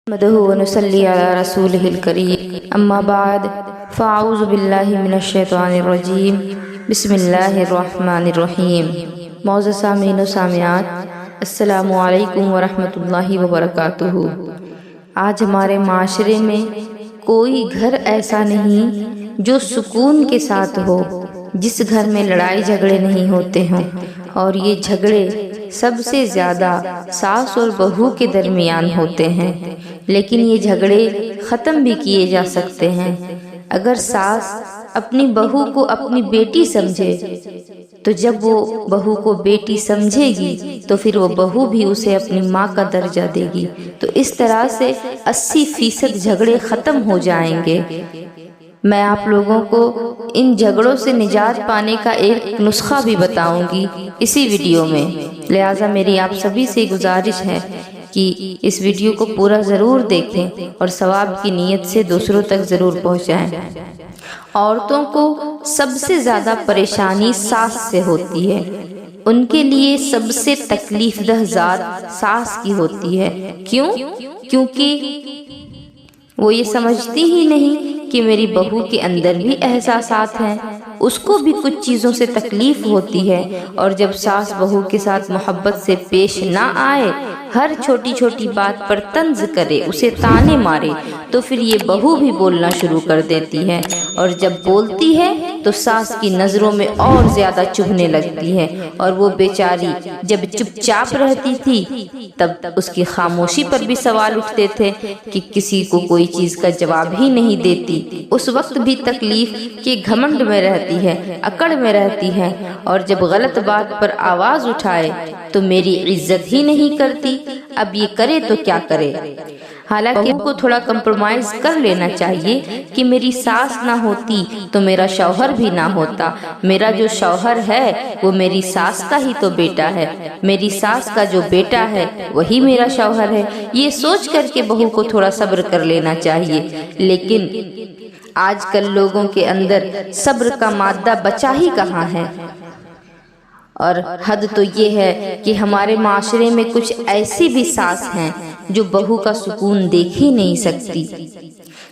नहमदुहु व नुसल्ली अला रसूलिहिल करीम अम्मा बाद फ़अऊज़ु बिल्लाहि मिनश शैतानिर रजीम बिस्मिल्लाहिर रहमानिर रहीम। मौजूद सामीन व सामियात, अस्सलामु अलैकुम व रहमतुल्लाहि व बरकातुहू। आज हमारे माशरे में कोई घर ऐसा नहीं जो सुकून के साथ हो, जिस घर में लड़ाई झगड़े नहीं होते हों, और ये झगड़े सबसे ज़्यादा सास और बहू के दरमियान होते हैं। लेकिन ये झगड़े ख़त्म भी किए जा सकते हैं। अगर सास अपनी बहू को अपनी बेटी समझे तो जब वो बहू को बेटी समझेगी तो फिर वो बहू भी उसे अपनी माँ का दर्जा देगी। तो इस तरह से 80% झगड़े ख़त्म हो जाएंगे। मैं आप लोगों को इन झगड़ों से निजात पाने का एक नुस्खा भी बताऊंगी इसी वीडियो में। लिहाजा मेरी आप सभी से गुजारिश है कि इस वीडियो को पूरा ज़रूर देखें और सवाब की नीयत से दूसरों तक ज़रूर पहुंचाएं। औरतों को सबसे ज़्यादा परेशानी सास से होती है। उनके लिए सबसे तकलीफदह ज़ात सास की होती है। क्यों? क्योंकि वो ये समझती ही नहीं कि मेरी बहू के अंदर भी एहसासात हैं, उसको भी कुछ चीज़ों से तकलीफ होती है। और जब सास बहू के साथ मोहब्बत से पेश ना आए, हर छोटी छोटी बात पर तंज करे, उसे ताने मारे, तो फिर ये बहू भी बोलना शुरू कर देती है। और जब बोलती है तो सास की नज़रों में और ज़्यादा चुभने लगती है। और वो बेचारी जब चुपचाप रहती थी तब उसकी खामोशी पर भी सवाल उठते थे कि किसी को कोई चीज़ का जवाब ही नहीं देती। उस वक्त भी तकलीफ के घमंड में रहती है, अकड़ में रहती है। और जब गलत बात पर आवाज़ उठाए तो मेरी इज्जत ही नहीं करती, अब ये करे तो क्या करे। हालांकि को थोड़ा कंप्रोमाइज कर लेना चाहिए कि मेरी सास ना होती तो मेरा शौहर भी ना होता। मेरा जो शौहर है वो मेरी सास का ही तो बेटा है, मेरी सास का जो बेटा है वही मेरा शौहर है। ये सोच करके बहू को थोड़ा सब्र कर लेना चाहिए। लेकिन आजकल लोगों के अंदर सब्र का मादा बचा ही कहाँ है। और हद तो ये है कि हमारे माशरे में कुछ ऐसी भी सास हैं जो बहू का सुकून देख ही नहीं सकती।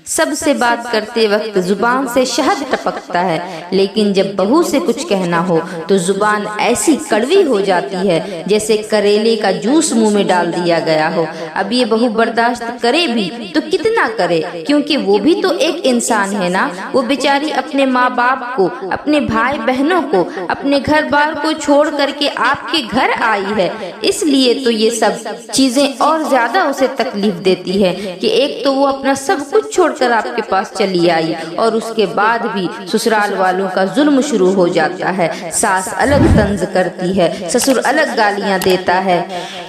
सबसे बात करते वक्त जुबान से शहद टपकता है, लेकिन जब बहू से कुछ कहना हो तो जुबान ऐसी कड़वी हो जाती है जैसे करेले का जूस मुंह में डाल दिया गया हो। अब ये बहू बर्दाश्त करे भी तो कितना करे, क्योंकि वो भी तो एक इंसान है ना। वो बेचारी अपने माँ बाप को, अपने भाई बहनों को, अपने घर बार को छोड़ करके आपके घर आई है। इसलिए तो ये सब चीजें और ज्यादा उसे तकलीफ देती है कि एक तो वो अपना सब कुछ छोड़कर आपके पास चली आई और उसके बाद भी ससुराल वालों का जुल्म शुरू हो जाता है। सास अलग तंज करती है, ससुर अलग गालियां देता है,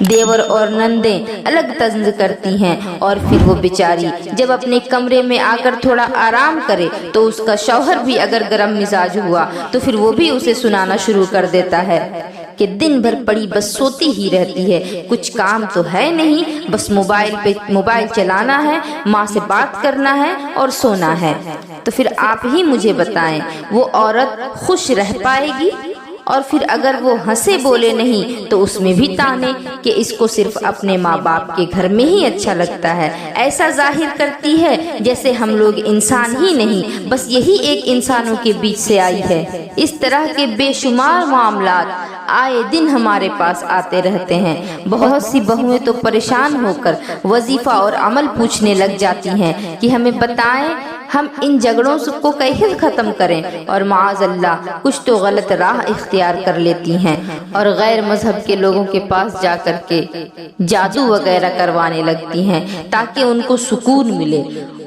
देवर और नंदें अलग तंज करती हैं। और फिर वो बेचारी जब अपने कमरे में आकर थोड़ा आराम करे तो उसका शौहर भी अगर गर्म मिजाज हुआ तो फिर वो भी उसे सुनाना शुरू कर देता है कि दिन भर पड़ी बस सोती ही रहती है, कुछ काम तो है नहीं, बस मोबाइल चलाना है, माँ से बात करना है और सोना है। तो फिर आप ही मुझे बताएं, वो औरत खुश रह पाएगी? और फिर अगर वो हंसे बोले नहीं तो उसमें भी ताने कि इसको सिर्फ अपने माँ बाप के घर में ही अच्छा लगता है। ऐसा जाहिर करती है जैसे हम लोग इंसान ही नहीं, बस यही एक इंसानों के बीच से आई है। इस तरह के बेशुमार मामलात आए दिन हमारे पास आते रहते हैं। बहुत सी बहुएं तो परेशान होकर वजीफा और अमल पूछने लग जाती हैं कि हमें बताएं हम इन झगड़ों को कैसे ख़त्म करें। और माअज़ल्लाह कुछ तो गलत राह इख्तियार कर लेती हैं और गैर मजहब के लोगों के पास जा कर के जादू वगैरह करवाने लगती हैं ताकि उनको सुकून मिले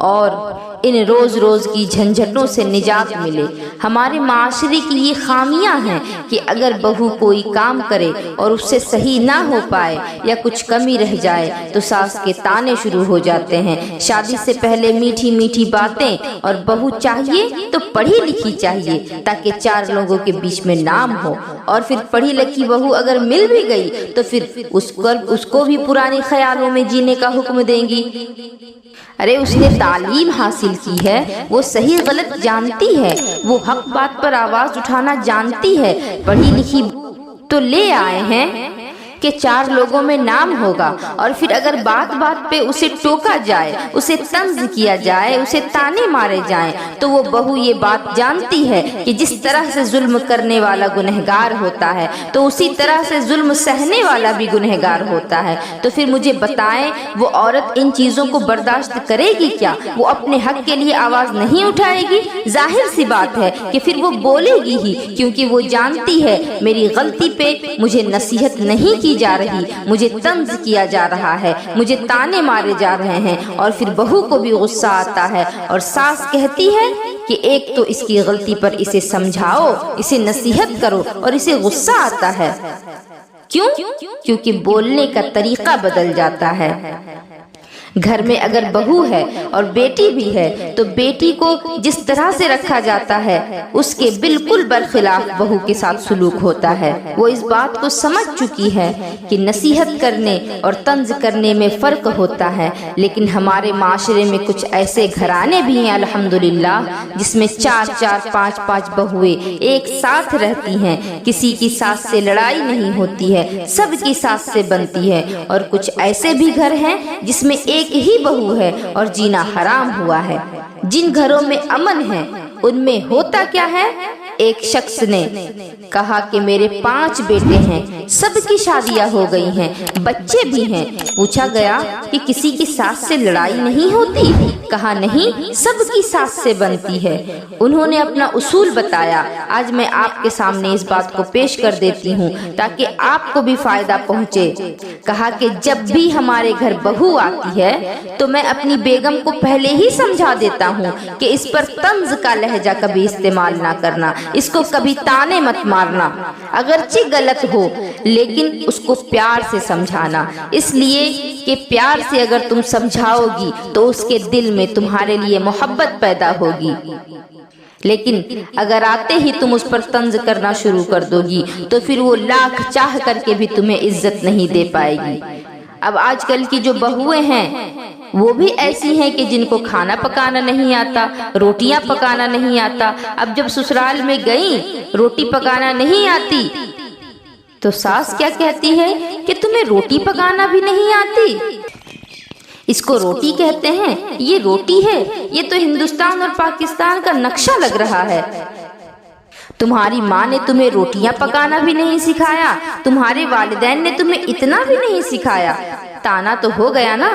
और इन रोज़ रोज़ की झंझटों से निजात मिले। हमारे माशरे की ये खामियां हैं कि अगर बहू कोई काम करे और उससे सही ना हो पाए या कुछ कमी रह जाए तो सास के ताने शुरू हो जाते हैं। शादी से पहले मीठी मीठी बातें, और बहू चाहिए तो पढ़ी लिखी चाहिए ताकि 4 लोगों के बीच में नाम हो। और फिर पढ़ी लिखी बहू अगर मिल भी गई तो फिर उसको भी पुराने ख्यालों में जीने का हुक्म देंगी। अरे उसने तालीम हासिल की है, वो सही गलत जानती है, वो हक बात पर आवाज उठाना जानती है। पढ़ी लिखी तो ले आए हैं کہ 4 लोगों में नाम होगा, और फिर अगर बात बात पे उसे टोका जाए, उसे तंज किया जाए, उसे ताने मारे जाएं, तो वो बहू ये बात जानती है कि जिस तरह से जुल्म करने वाला गुनहगार होता है तो उसी तरह से जुल्म सहने वाला भी गुनहगार होता है। तो फिर मुझे बताएं, वो औरत इन चीजों को बर्दाश्त करेगी क्या? वो अपने हक के लिए आवाज नहीं उठाएगी? जाहिर सी बात है कि फिर वो बोलेगी ही, क्योंकि वो जानती है मेरी गलती पे मुझे नसीहत नहीं की जा रही, मुझे तंज किया जा रहा है, मुझे ताने मारे जा रहे हैं। और फिर बहू को भी गुस्सा आता है और सास कहती है कि एक तो इसकी गलती पर इसे समझाओ, इसे नसीहत करो, और इसे गुस्सा आता है। क्यों? क्योंकि बोलने का तरीका बदल जाता है। घर में अगर बहू है और बेटी भी है तो बेटी को जिस तरह से रखा जाता है उसके बिल्कुल बरखिलाफ बहू के साथ सुलूक होता है। वो इस बात को समझ चुकी है कि नसीहत करने और तंज करने में फर्क होता है। लेकिन हमारे माशरे में कुछ ऐसे घराने भी हैं अल्हम्दुलिल्लाह जिसमें 4-4, 5-5 बहुएं एक साथ रहती हैं, किसी की सास से लड़ाई नहीं होती है, सबकी सास से बनती है। और कुछ ऐसे भी घर हैं जिसमें एक ही बहू है और जीना हराम हुआ है। जिन घरों में अमन है उनमें होता क्या है? एक शख्स ने कहा कि मेरे 5 बेटे हैं, सबकी शादियां हो गई हैं, बच्चे भी हैं। पूछा गया कि किसी की सास से लड़ाई नहीं होती? कहा नहीं, सबकी सास से बनती है। उन्होंने अपना उसूल बताया। आज मैं आपके सामने इस बात को पेश कर देती हूँ ताकि आपको भी फायदा पहुँचे। कहा कि जब भी हमारे घर बहू आती है तो मैं अपनी बेगम को पहले ही समझा देता हूँ कि इस पर तंज का लहजा कभी इस्तेमाल ना करना, इसको कभी ताने मत मारना, अगरचे गलत हो लेकिन उसको प्यार से समझाना। इसलिए कि प्यार से अगर तुम समझाओगी तो उसके दिल में तुम्हारे लिए मोहब्बत पैदा होगी। लेकिन अगर आते ही तुम उस पर तंज करना शुरू कर दोगी तो फिर वो लाख चाह करके भी तुम्हें इज्जत नहीं दे पाएगी। अब आजकल की जो बहुएं हैं वो भी ऐसी हैं कि जिनको खाना पकाना नहीं आता, रोटियां पकाना नहीं आता। अब जब ससुराल में गई, रोटी पकाना नहीं आती तो सास क्या कहती है कि तुम्हें रोटी पकाना भी नहीं आती। इसको रोटी कहते हैं? ये रोटी है? ये तो हिंदुस्तान और पाकिस्तान का नक्शा लग रहा है। तुम्हारी माँ ने तुम्हें रोटियां पकाना भी नहीं सिखाया, तुम्हारे वालिदैन ने तुम्हें इतना भी नहीं सिखाया। ताना तो हो गया ना।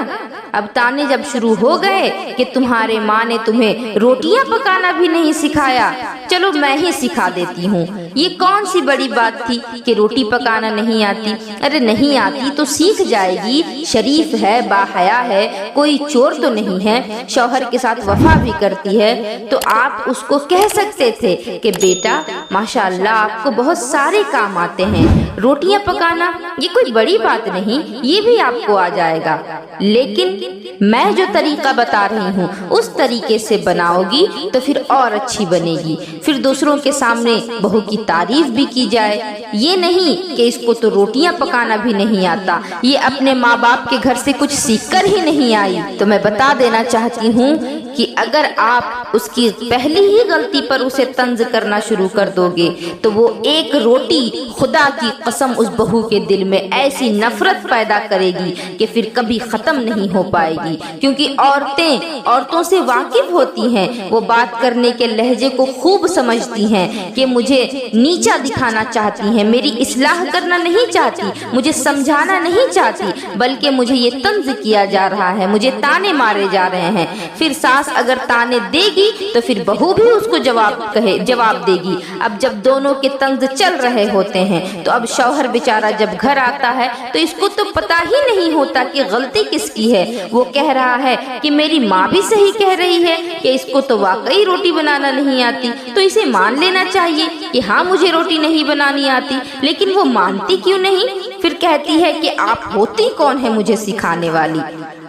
अब ताने जब शुरू हो गए कि तुम्हारे माँ ने तुम्हें रोटियां पकाना भी नहीं सिखाया, चलो मैं ही सिखा देती हूँ। ये कौन सी बड़ी बात थी कि रोटी पकाना नहीं आती? अरे नहीं आती तो सीख जाएगी, शरीफ है, बाहया है, कोई चोर तो नहीं है, शौहर के साथ वफा भी करती है। तो आप उसको कह सकते थे कि बेटा माशाअल्लाह आपको बहुत सारे काम आते हैं, रोटियां पकाना ये कोई बड़ी बात नहीं, ये भी आपको आ जाएगा। लेकिन मैं जो तरीका बता रही हूँ उस तरीके से बनाओगी तो फिर और अच्छी बनेगी, फिर दूसरों के सामने बहू की तारीफ भी की जाए। ये नहीं कि इसको तो रोटियां पकाना भी नहीं आता, ये अपने माँ बाप के घर से कुछ सीखकर ही नहीं आई। तो मैं बता देना चाहती हूँ कि अगर आप उसकी पहली ही गलती पर उसे तंज करना शुरू कर दोगे तो वो एक रोटी खुदा की कसम उस बहू के दिल में ऐसी नफरत पैदा करेगी कि फिर कभी खत्म नहीं हो पाएगी। क्योंकि औरतें औरतों से वाकिफ होती हैं, वो बात करने के लहजे को खूब समझती हैं कि मुझे नीचा दिखाना चाहती हैं, मेरी इस्लाह करना नहीं चाहती, मुझे समझाना नहीं चाहती, बल्कि मुझे ये तंज किया जा रहा है, मुझे ताने मारे जा रहे हैं। फिर सास अगर ताने देगी तो फिर बहू भी उसको जवाब देगी। अब जब दोनों के तंज चल रहे होते हैं तो अब शौहर बेचारा जब घर आता है तो इसको तो पता ही नहीं होता कि गलती किसकी है। वो कह रहा है कि मेरी माँ भी सही कह रही है कि इसको तो वाकई रोटी बनाना नहीं आती, तो इसे मान लेना चाहिए कि हाँ मुझे रोटी नहीं बनानी आती। लेकिन वो मानती क्यों नहीं? फिर कहती है कि आप होती कौन है मुझे सिखाने वाली।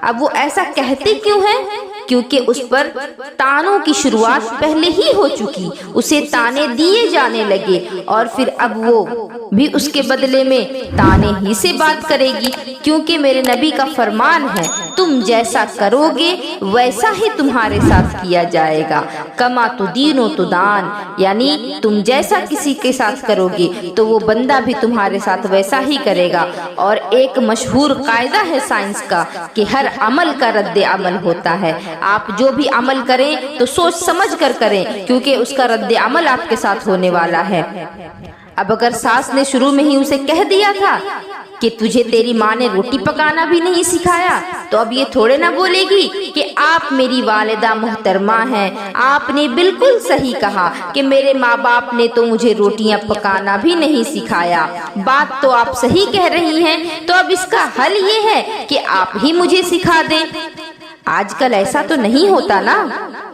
अब वो ऐसा कहती क्यों है? کیونکہ اس پر تانوں کی شروعات پہلے ہی ہو چکی، اسے تانے دیے جانے لگے اور پھر اب وہ بھی اس کے بدلے میں تانے ہی سے بات کرے گی، کیونکہ میرے نبی کا فرمان ہے تم جیسا کرو گے ویسا ہی تمہارے ساتھ کیا جائے گا، کما تدین و تدان، یعنی تم جیسا کسی کے ساتھ کرو گے تو وہ بندہ بھی تمہارے ساتھ ویسا ہی کرے گا۔ اور ایک مشہور قاعدہ ہے سائنس کا کہ ہر عمل کا رد عمل ہوتا ہے، آپ جو بھی عمل کریں تو سوچ سمجھ کر کریں، کیونکہ اس کا رد عمل آپ کے ساتھ ہونے والا ہے۔ اب اگر ساس نے شروع میں ہی اسے کہہ دیا تھا کہ تجھے تیری ماں نے روٹی پکانا بھی نہیں سکھایا، تو اب یہ تھوڑے نہ بولے گی کہ آپ میری والدہ محترمہ ہیں، آپ نے بالکل صحیح کہا کہ میرے ماں باپ نے تو مجھے روٹیاں پکانا بھی نہیں سکھایا، بات تو آپ صحیح کہہ رہی ہیں، تو اب اس کا حل یہ ہے کہ آپ ہی مجھے سکھا دیں۔ آج کل ایسا تو نہیں ہوتا نا،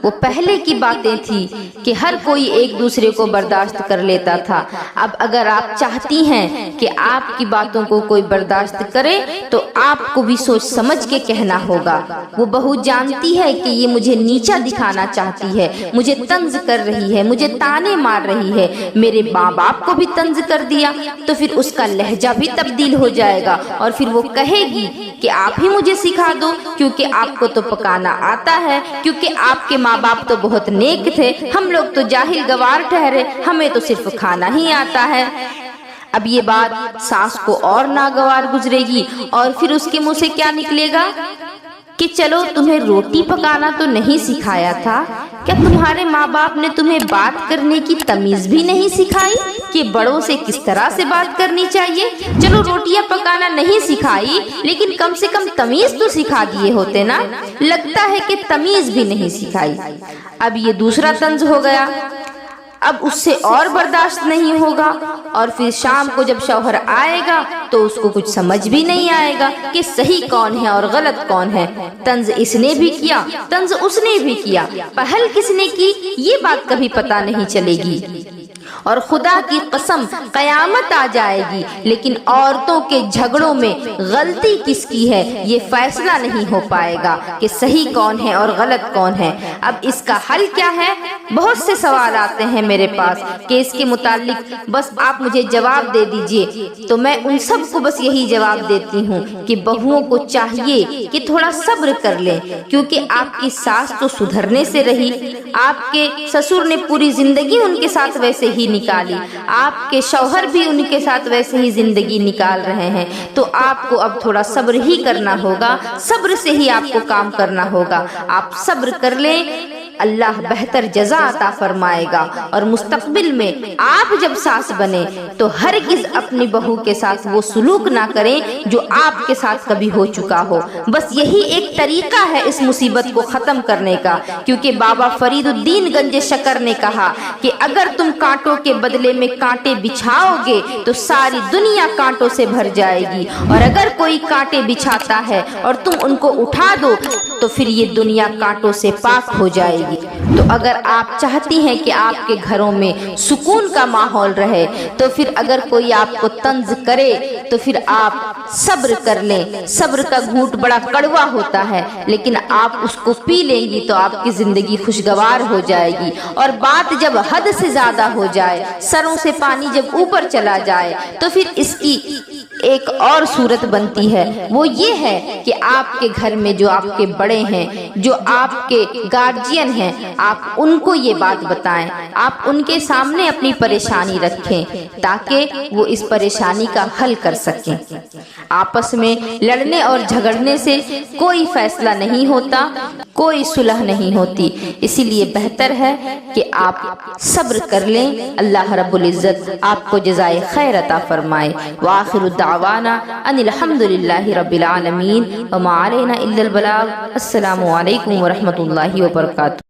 وہ پہلے کی باتیں تھی کہ ہر کوئی ایک دوسرے کو برداشت کر لیتا تھا۔ اب اگر آپ چاہتی ہیں کہ آپ کی باتوں کو کوئی برداشت کرے تو آپ کو بھی سوچ سمجھ کے کہنا ہوگا۔ وہ بہو جانتی ہے کہ یہ مجھے نیچا دکھانا چاہتی ہے، مجھے طنز کر رہی ہے، مجھے تانے مار رہی ہے، میرے ماں باپ کو بھی طنز کر دیا تو پھر اس کا لہجہ بھی تبدیل ہو جائے گا، اور پھر وہ کہے گی کہ آپ ہی مجھے سکھا دو، کیونکہ آپ کو تو پکانا آتا ہے، کیونکہ آپ کے ماں باپ تو بہت نیک تھے، ہم لوگ تو جاہل گوار ٹھہرے، ہمیں تو صرف کھانا ہی آتا ہے۔ اب یہ بات ساس کو اور ناگوار گزرے گی، اور پھر اس کے منہ سے کیا نکلے گا کہ چلو تمہیں روٹی پکانا تو نہیں سکھایا تھا، کیا تمہارے ماں باپ نے تمہیں بات کرنے کی تمیز بھی نہیں سکھائی کہ بڑوں سے کس طرح سے بات کرنی چاہیے؟ چلو روٹیاں پکانا نہیں سکھائی لیکن کم سے کم تمیز تو سکھا دیے ہوتے نا، لگتا ہے کہ تمیز بھی نہیں سکھائی۔ اب یہ دوسرا طنز ہو گیا، اب اس سے اور برداشت نہیں ہوگا، اور پھر شام کو جب شوہر آئے گا تو اس کو کچھ سمجھ بھی نہیں آئے گا کہ صحیح کون ہے اور غلط کون ہے، طنز اس نے بھی کیا، طنز اس نے بھی کیا، پہل کس نے کی یہ بات کبھی پتہ نہیں چلے گی، اور خدا کی قسم قیامت آ جائے گی لیکن عورتوں کے جھگڑوں میں غلطی کس کی ہے یہ فیصلہ نہیں ہو پائے گا کہ صحیح کون ہے اور غلط کون ہے۔ اب اس کا حل کیا ہے؟ بہت سے سوال آتے ہیں میرے پاس کہ اس کے متعلق بس آپ مجھے جواب دے دیجئے، تو میں ان سب کو بس یہی جواب دیتی ہوں کہ بہوؤں کو چاہیے کہ تھوڑا صبر کر لیں، کیونکہ آپ کی ساس تو سدھرنے سے رہی، آپ کے سسر نے پوری زندگی ان کے ساتھ ویسے ہی نکالی، آپ کے شوہر بھی ان کے ساتھ ویسے ہی زندگی نکال رہے ہیں، تو آپ کو اب تھوڑا صبر ہی کرنا ہوگا، صبر سے ہی آپ کو کام کرنا ہوگا۔ آپ صبر کر لیں، اللہ بہتر جزا عطا فرمائے گا، اور مستقبل میں آپ جب ساس بنے تو ہرگز اپنی بہو کے ساتھ وہ سلوک نہ کریں جو آپ کے ساتھ کبھی ہو چکا ہو۔ بس یہی ایک طریقہ ہے اس مصیبت کو ختم کرنے کا، کیونکہ بابا فرید الدین گنج شکر نے کہا کہ اگر تم کانٹوں کے بدلے میں کانٹے بچھاؤ گے تو ساری دنیا کانٹوں سے بھر جائے گی، اور اگر کوئی کانٹے بچھاتا ہے اور تم ان کو اٹھا دو تو پھر یہ دنیا کانٹوں سے پاک ہو جائے گی۔ تو اگر آپ چاہتی ہیں کہ آپ کے گھروں میں سکون کا ماحول رہے تو پھر اگر کوئی آپ کو طنز کرے تو پھر آپ صبر کر لیں۔ صبر کا گھونٹ بڑا کڑوا ہوتا ہے لیکن آپ اس کو پی لیں گی تو آپ کی زندگی خوشگوار ہو جائے گی، اور بات جب حد سے زیادہ ہو جائے، سروں سے پانی جب اوپر چلا جائے تو پھر اس کی ایک اور صورت بنتی ہے، وہ یہ ہے کہ آپ کے گھر میں جو آپ کے بڑے ہیں، جو آپ کے گارجین ہیں، آپ ان کو یہ بات بتائیں، آپ ان کے سامنے اپنی پریشانی رکھیں تاکہ وہ اس پریشانی کا حل کر سکیں۔ آپس میں لڑنے اور جھگڑنے سے کوئی فیصلہ نہیں ہوتا، کوئی صلح نہیں ہوتی، اسی لیے بہتر ہے کہ آپ صبر کر لیں۔ اللہ رب العزت آپ کو جزائے خیر عطا فرمائے۔ وآخر دعوانا ان الحمدللہ رب العالمین وما علینا الا البلاغ۔ السلام علیکم ورحمۃ اللہ وبرکاتہ۔